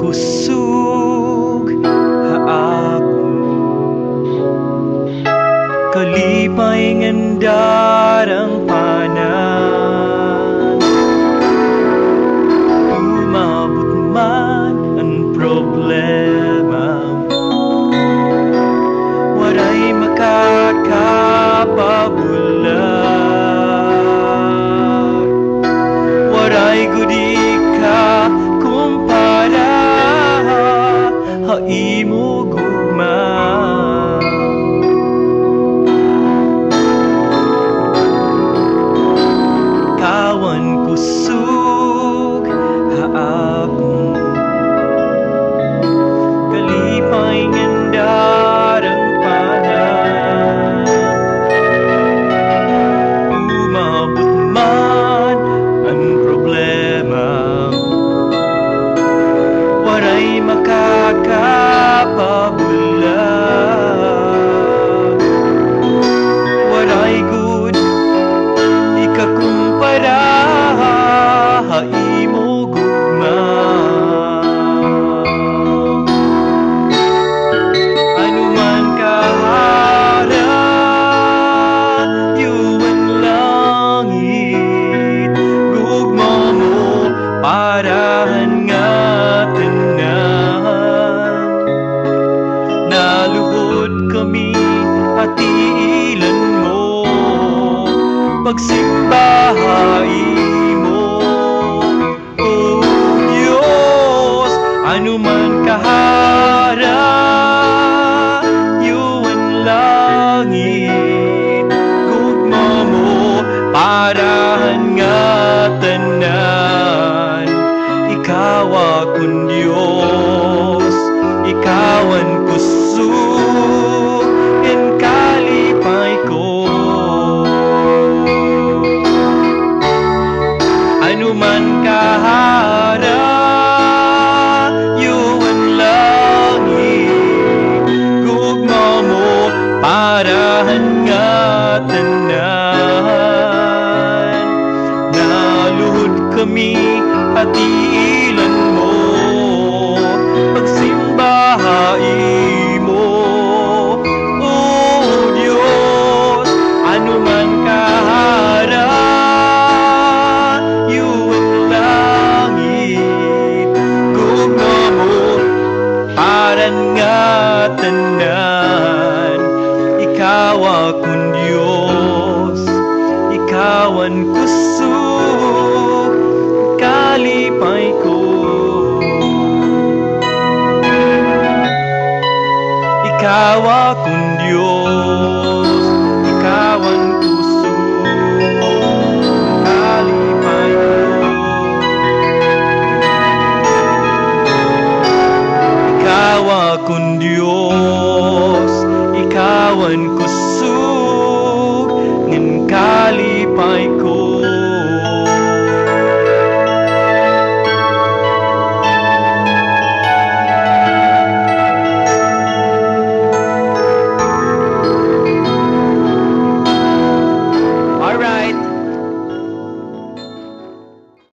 kusog haakon kalipay ngandarang panan umabot man ang problema waray makakapabulag waray gudi ka kumpara haimo gugma kawan kusog haakon kalipay ngandarang panan umabot man ang problema waray makakapabulag waray good ikakumpara haimo gugma anuman kahara yuwan langit gugma mo parahan nga naluhod kami at iilan mo pagsimbahay mo o Diyos anuman kahara yuwan langit gugma mo parahan nga tanan ikaw akong Diyos ikawan kusog en kalipay ko anuman kahara yuwan langit gugma mo parahan nga tanan naluhod kami at iilan mo pagsimbahay mo o Diyos anuman kahara yuwan langit gugma mo paran nga tanan ikaw akong Diyos ikawan kusog kalipay ko ikaw akong Diyos ikawan kusog kalipay ko ikaw akong Diyos ikawan kusog ngan kalipay ko